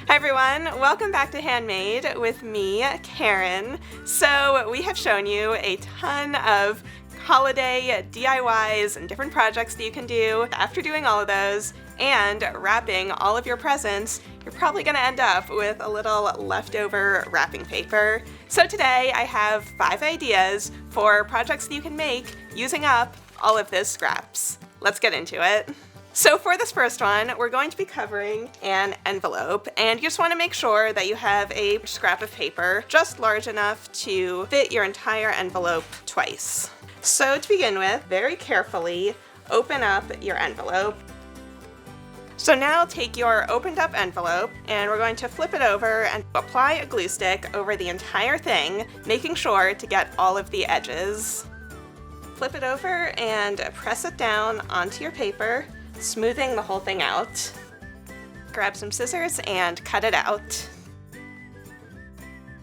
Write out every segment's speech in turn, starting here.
Hi everyone, welcome back to Handmade with me, Karen. So we have shown you a ton of holiday DIYs and different projects that you can do. After doing all of those and wrapping all of your presents, you're probably going to end up with a little leftover wrapping paper. So today I have 5 ideas for projects that you can make using up all of those scraps. Let's get into it. So for this first one, we're going to be covering an envelope, and you just want to make sure that you have a scrap of paper just large enough to fit your entire envelope twice. So to begin with, very carefully open up your envelope. So now take your opened up envelope and we're going to flip it over and apply a glue stick over the entire thing, making sure to get all of the edges. Flip it over and press it down onto your paper, smoothing the whole thing out. Grab some scissors and cut it out.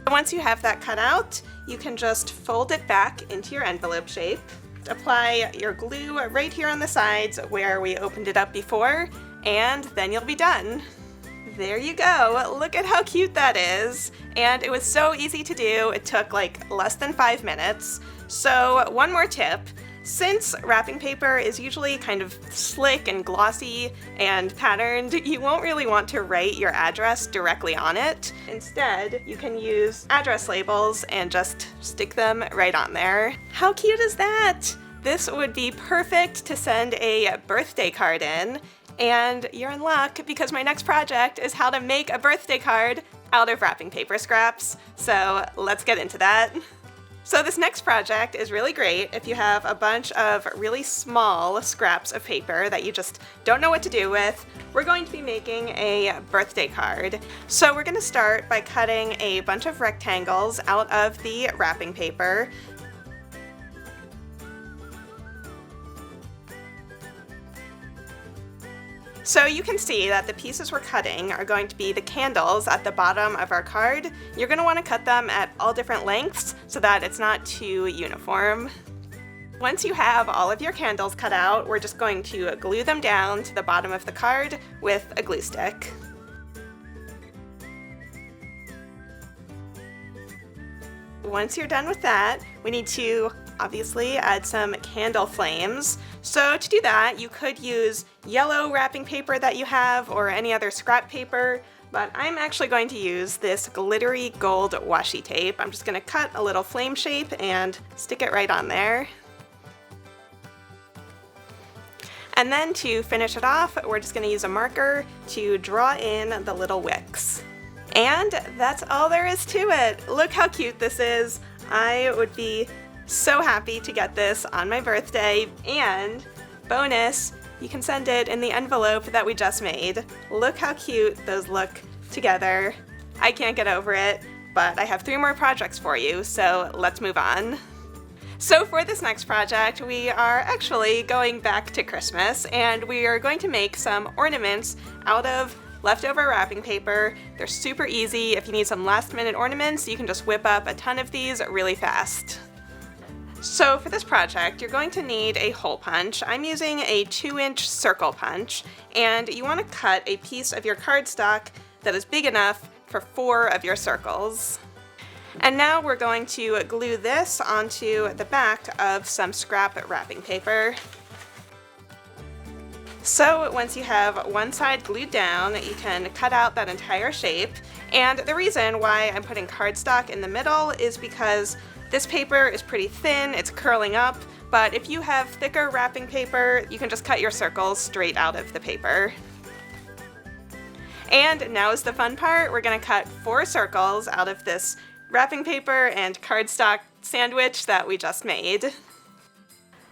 Once you have that cut out, you can just fold it back into your envelope shape. Apply your glue right here on the sides where we opened it up before, and then you'll be done. There you go, look at how cute that is. And it was so easy to do, it took like less than 5 minutes. So one more tip. Since wrapping paper is usually kind of slick and glossy and patterned, you won't really want to write your address directly on it. Instead, you can use address labels and just stick them right on there. How cute is that? This would be perfect to send a birthday card in, and you're in luck because my next project is how to make a birthday card out of wrapping paper scraps. So let's get into that. So this next project is really great if you have a bunch of really small scraps of paper that you just don't know what to do with. We're going to be making a birthday card. So we're going to start by cutting a bunch of rectangles out of the wrapping paper. So you can see that the pieces we're cutting are going to be the candles at the bottom of our card. You're going to want to cut them at all different lengths so that it's not too uniform. Once you have all of your candles cut out, we're just going to glue them down to the bottom of the card with a glue stick. Once you're done with that, we need to obviously add some candle flames. So to do that, you could use yellow wrapping paper that you have or any other scrap paper, but I'm actually going to use this glittery gold washi tape. I'm just going to cut a little flame shape and stick it right on there. And then to finish it off, we're just going to use a marker to draw in the little wicks. And that's all there is to it. Look how cute this is. I would be so happy to get this on my birthday, and bonus, you can send it in the envelope that we just made. Look how cute those look together. I can't get over it, but I have 3 more projects for you, so let's move on. So for this next project, we are actually going back to Christmas, and we are going to make some ornaments out of leftover wrapping paper. They're super easy. If you need some last minute ornaments, you can just whip up a ton of these really fast. So for this project, you're going to need a hole punch. I'm using a 2-inch circle punch, and you want to cut a piece of your cardstock that is big enough for 4 of your circles. And now we're going to glue this onto the back of some scrap wrapping paper. So once you have one side glued down, you can cut out that entire shape. And the reason why I'm putting cardstock in the middle is because this paper is pretty thin, it's curling up, but if you have thicker wrapping paper, you can just cut your circles straight out of the paper. And now is the fun part. We're going to cut 4 circles out of this wrapping paper and cardstock sandwich that we just made.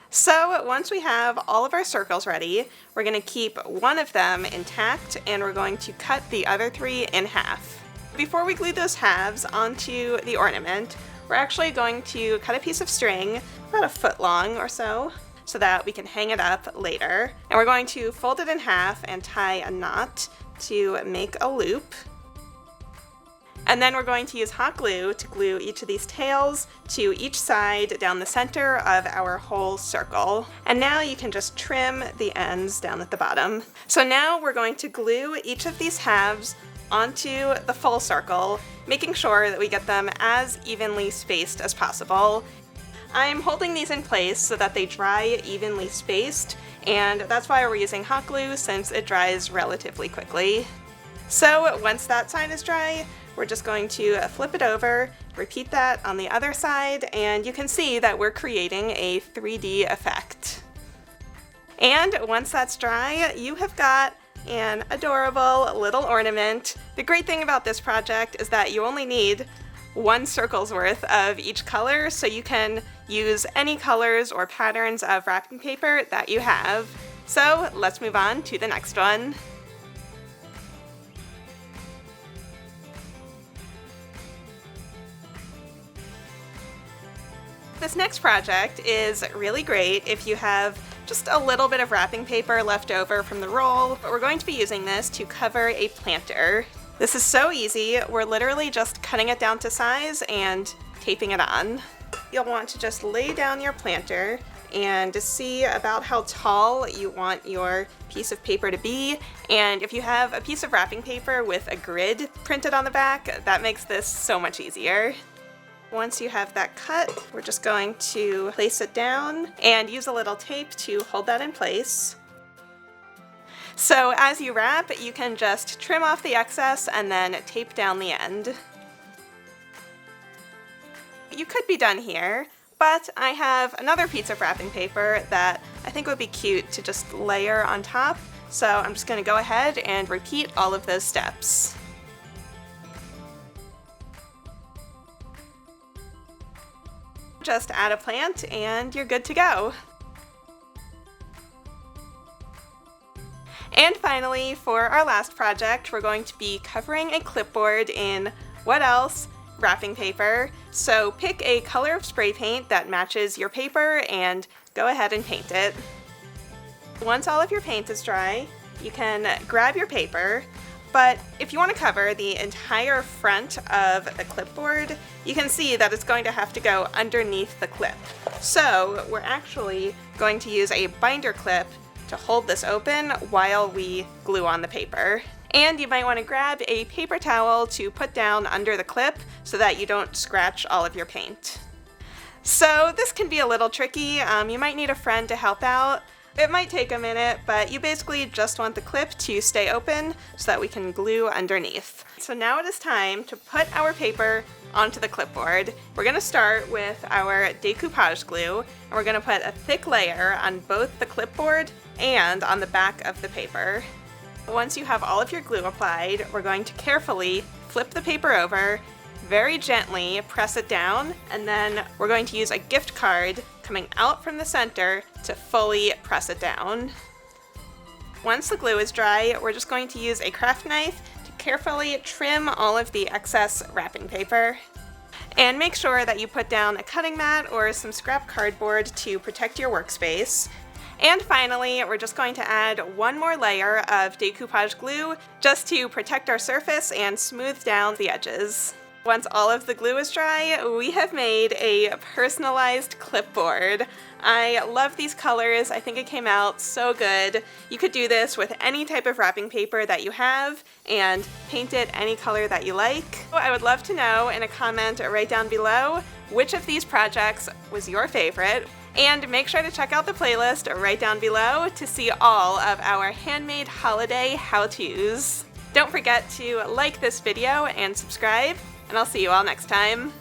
So once we have all of our circles ready, we're going to keep one of them intact and we're going to cut the other 3 in half. Before we glue those halves onto the ornament, we're actually going to cut a piece of string about 1 foot long or so that we can hang it up later. And we're going to fold it in half and tie a knot to make a loop. And then we're going to use hot glue to glue each of these tails to each side down the center of our whole circle. And now you can just trim the ends down at the bottom. So now we're going to glue each of these halves onto the full circle, making sure that we get them as evenly spaced as possible. I'm holding these in place so that they dry evenly spaced, and that's why we're using hot glue since it dries relatively quickly. So once that side is dry, we're just going to flip it over, repeat that on the other side, and you can see that we're creating a 3D effect. And once that's dry, you have got an adorable little ornament. The great thing about this project is that you only need 1 circle's worth of each color, so you can use any colors or patterns of wrapping paper that you have. So let's move on to the next one. This next project is really great if you have just a little bit of wrapping paper left over from the roll, but we're going to be using this to cover a planter. This is so easy, we're literally just cutting it down to size and taping it on. You'll want to just lay down your planter and see about how tall you want your piece of paper to be, and if you have a piece of wrapping paper with a grid printed on the back, that makes this so much easier. Once you have that cut, we're just going to place it down and use a little tape to hold that in place. So as you wrap, you can just trim off the excess and then tape down the end. You could be done here, but I have another piece of wrapping paper that I think would be cute to just layer on top, so I'm just going to go ahead and repeat all of those steps. Just add a plant and you're good to go. And finally, for our last project, we're going to be covering a clipboard in what else? Wrapping paper. So pick a color of spray paint that matches your paper and go ahead and paint it. Once all of your paint is dry, you can grab your paper, but if you want to cover the entire front of the clipboard, you can see that it's going to have to go underneath the clip. So we're actually going to use a binder clip to hold this open while we glue on the paper. And you might want to grab a paper towel to put down under the clip so that you don't scratch all of your paint. So this can be a little tricky. You might need a friend to help out. It might take a minute, but you basically just want the clip to stay open so that we can glue underneath. So now it is time to put our paper onto the clipboard. We're going to start with our decoupage glue, and we're going to put a thick layer on both the clipboard and on the back of the paper. Once you have all of your glue applied, we're going to carefully flip the paper over, very gently press it down, and then we're going to use a gift card coming out from the center to fully press it down. Once the glue is dry, we're just going to use a craft knife to carefully trim all of the excess wrapping paper. And make sure that you put down a cutting mat or some scrap cardboard to protect your workspace. And finally, we're just going to add one more layer of decoupage glue just to protect our surface and smooth down the edges. Once all of the glue is dry, we have made a personalized clipboard. I love these colors. I think it came out so good. You could do this with any type of wrapping paper that you have and paint it any color that you like. I would love to know in a comment right down below which of these projects was your favorite. And make sure to check out the playlist right down below to see all of our handmade holiday how-tos. Don't forget to like this video and subscribe, and I'll see you all next time.